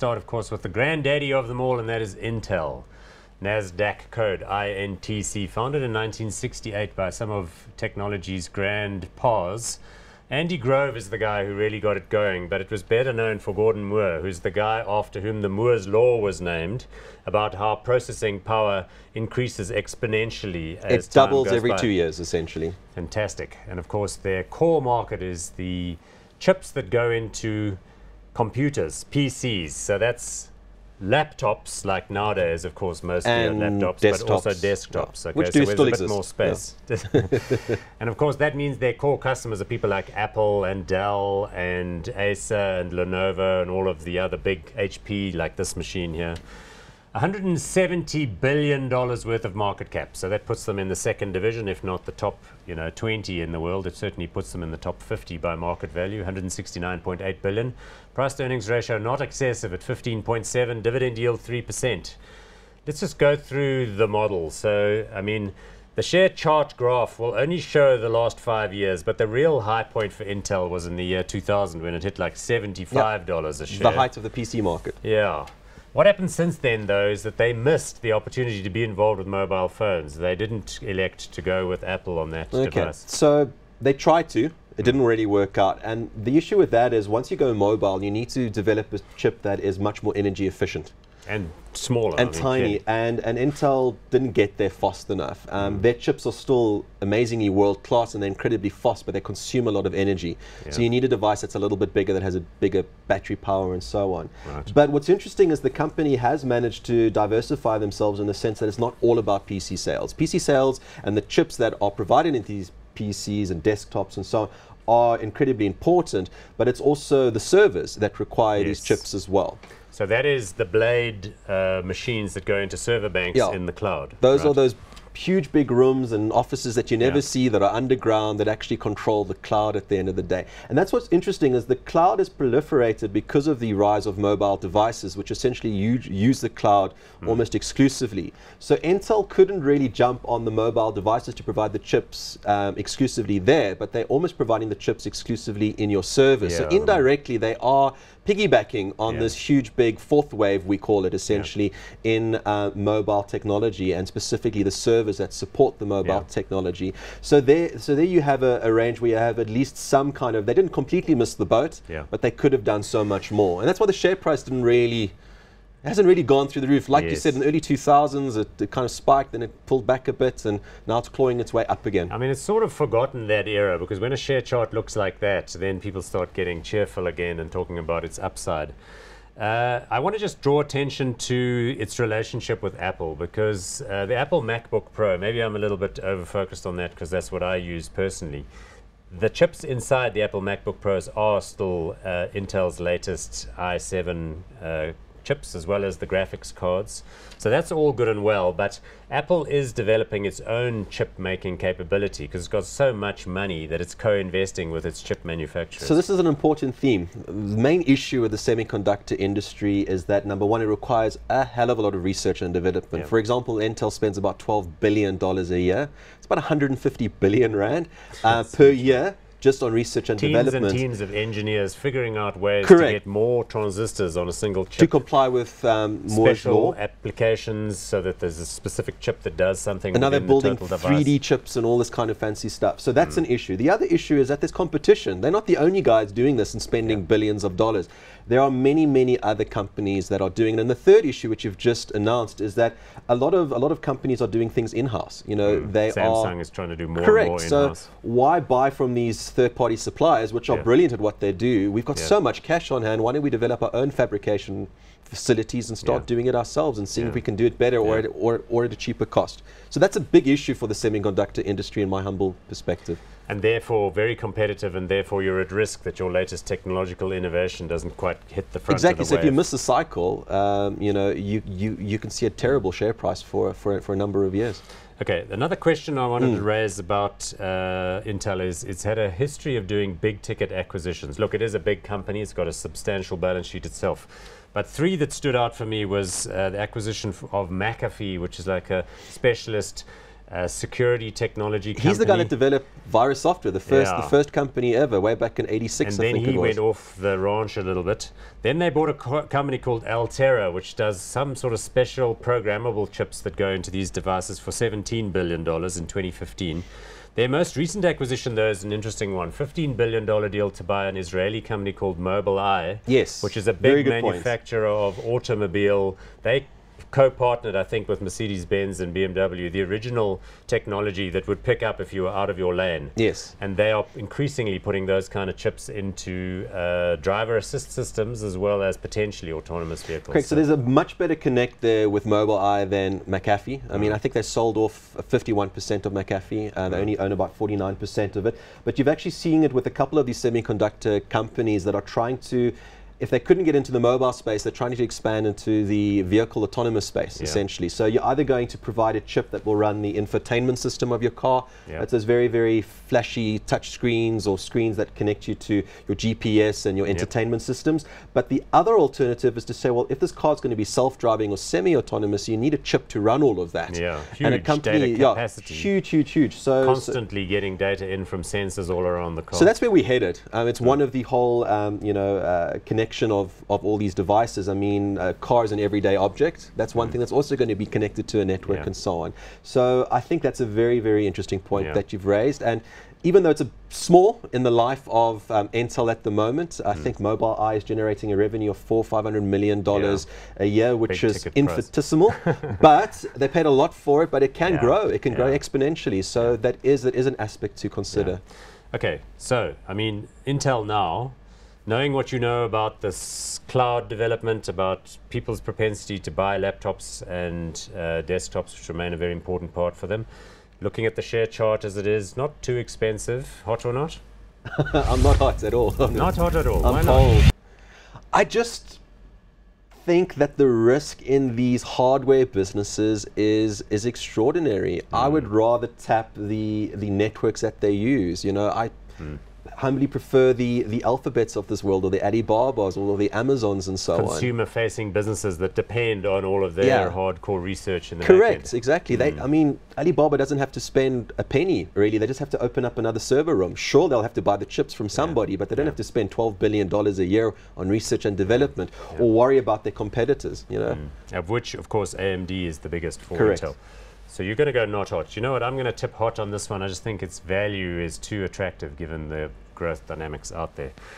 start, of course, with the granddaddy of them all, and that is Intel. Nasdaq code INTC, founded in 1968 by some of technology's grandpas. Andy Grove is the guy who really got it going, but it was better known for Gordon Moore, who's the guy after whom the Moore's Law was named, about how processing power increases exponentially as it doubles time goes every by. 2 years, essentially. Fantastic. And of course, their core market is the chips that go into computers, PCs. So that's laptops, like nowadays, of course, mostly are laptops, but also desktops. Okay, Which so do there's still a bit exist. more space. Yeah. And of course, that means their core customers are people like Apple and Dell and Acer and Lenovo and all of the other big HP, like this machine here. $170 billion worth of market cap. So that puts them in the second division, if not the top 20 in the world. It certainly puts them in the top 50 by market value, 169.8 billion. Price to earnings ratio not excessive at 15.7, dividend yield 3%. Let's just go through the model. So, I mean, the share chart graph will only show the last 5 years, but the real high point for Intel was in the year 2000 when it hit like $75 a share. The height of the PC market. Yeah. What happened since then, though, is that they missed the opportunity to be involved with mobile phones. They didn't elect to go with Apple on that device. So they tried to. It didn't really work out. And the issue with that is once you go mobile, you need to develop a chip that is much more energy efficient. And smaller. And tiny. And Intel didn't get there fast enough. Their chips are still amazingly world-class and they're incredibly fast, but they consume a lot of energy. Yeah. So you need a device that's a little bit bigger, that has a bigger battery power and so on. Right. But what's interesting is the company has managed to diversify themselves in the sense that it's not all about PC sales. PC sales and the chips that are provided in these PCs and desktops and so on are incredibly important, but it's also the servers that require these chips as well. So that is the blade machines that go into server banks in the cloud. Those are those huge big rooms and offices that you never see, that are underground, that actually control the cloud at the end of the day. And that's what's interesting, is the cloud has proliferated because of the rise of mobile devices, which essentially use the cloud almost exclusively. So Intel couldn't really jump on the mobile devices to provide the chips exclusively there, but they're almost providing the chips exclusively in your servers. So indirectly, they are piggybacking on this huge big fourth wave, we call it essentially, in mobile technology, and specifically the servers that support the mobile technology. So there you have a range where you have at least some kind of, they didn't completely miss the boat, but they could have done so much more. And that's why the share price hasn't really gone through the roof. Like you said, in the early 2000s, it kind of spiked, then it pulled back a bit, and now it's clawing its way up again. I mean, it's sort of forgotten that era, because when a share chart looks like that, then people start getting cheerful again and talking about its upside. I want to just draw attention to its relationship with Apple, because the Apple MacBook Pro, maybe I'm a little bit over-focused on that because that's what I use personally. The chips inside the Apple MacBook Pros are still Intel's latest i7 chips, as well as the graphics cards. So that's all good and well, but Apple is developing its own chip making capability because it's got so much money that it's co-investing with its chip manufacturers. So this is an important theme. The main issue with the semiconductor industry is that, number one, it requires a hell of a lot of research and development. For example, Intel spends about $12 billion a year. It's about 150 billion rand per year, just on research and development. And teams of engineers figuring out ways to get more transistors on a single chip. To comply with Moore's Law. Applications, so that there's a specific chip that does something. And now they're building the 3D chips and all this kind of fancy stuff. So that's an issue. The other issue is that there's competition. They're not the only guys doing this and spending billions of dollars. There are many, many other companies that are doing it. And the third issue, which you've just announced, is that a lot of companies are doing things in-house. You know, Samsung is trying to do more and more in-house. So why buy from these third-party suppliers, which are brilliant at what they do? We've got so much cash on hand. Why don't we develop our own fabrication facilities and start doing it ourselves and seeing if we can do it better or at a cheaper cost? So that's a big issue for the semiconductor industry, in my humble perspective. And therefore very competitive, and therefore you're at risk that your latest technological innovation doesn't quite hit the front of the wave. So if you miss a cycle, you know, you can see a terrible share price for a number of years. Okay, another question I wanted to raise about Intel is it's had a history of doing big ticket acquisitions. Look, it is a big company, it's got a substantial balance sheet itself. But three that stood out for me was the acquisition of McAfee, which is like a specialist security technology company. He's the guy that developed virus software, the first company ever, way back in '86. And then he went off the ranch a little bit. Then they bought a company called Altera, which does some sort of special programmable chips that go into these devices for $17 billion in 2015. Their most recent acquisition, though, is an interesting one. $15 billion deal to buy an Israeli company called Mobileye, which is a big manufacturer of automobile. They co-partnered, I think, with Mercedes-Benz and BMW, the original technology that would pick up if you were out of your lane. Yes. And they are increasingly putting those kind of chips into driver assist systems as well as potentially autonomous vehicles. Correct. So there's a much better connect there with Mobileye than McAfee. I mean, I think they sold off 51% of McAfee. They only own about 49% of it. But you've actually seen it with a couple of these semiconductor companies that are trying to, if they couldn't get into the mobile space, they're trying to expand into the vehicle autonomous space, essentially. So you're either going to provide a chip that will run the infotainment system of your car. That's those very, very flashy touch screens or screens that connect you to your GPS and your entertainment systems. But the other alternative is to say, well, if this car is going to be self-driving or semi-autonomous, you need a chip to run all of that. Huge and a company, data capacity. Huge. So constantly getting data in from sensors all around the car. So that's where we headed. It's one of the whole, connection of all these devices. I mean, a car is an everyday object. That's one thing that's also going to be connected to a network and so on. So I think that's a very, very interesting point that you've raised. And even though it's a small in the life of Intel at the moment, I think Mobileye is generating a revenue of $400-500 million a year, which Big is infinitesimal. But they paid a lot for it, but it can grow. It can grow exponentially. So that is an aspect to consider. Okay, so, I mean, Intel now, knowing what you know about this cloud development, about people's propensity to buy laptops and desktops, which remain a very important part for them, looking at the share chart as it is, not too expensive. Hot or not? I'm not hot at all. Not hot at all. I'm cold. I just think that the risk in these hardware businesses is extraordinary. I would rather tap the networks that they use. I humbly prefer the Alphabets of this world, or the Alibabas, or the Amazons, and so on. Consumer-facing businesses that depend on all of their hardcore research in the Correct, backend. exactly. I mean, Alibaba doesn't have to spend a penny, really. They just have to open up another server room. Sure, they'll have to buy the chips from somebody, but they don't have to spend $12 billion a year on research and development, or worry about their competitors, Of which, of course, AMD is the biggest for Correct. Intel. So you're going to go not hot. You know what? I'm going to tip hot on this one. I just think its value is too attractive given the growth dynamics out there.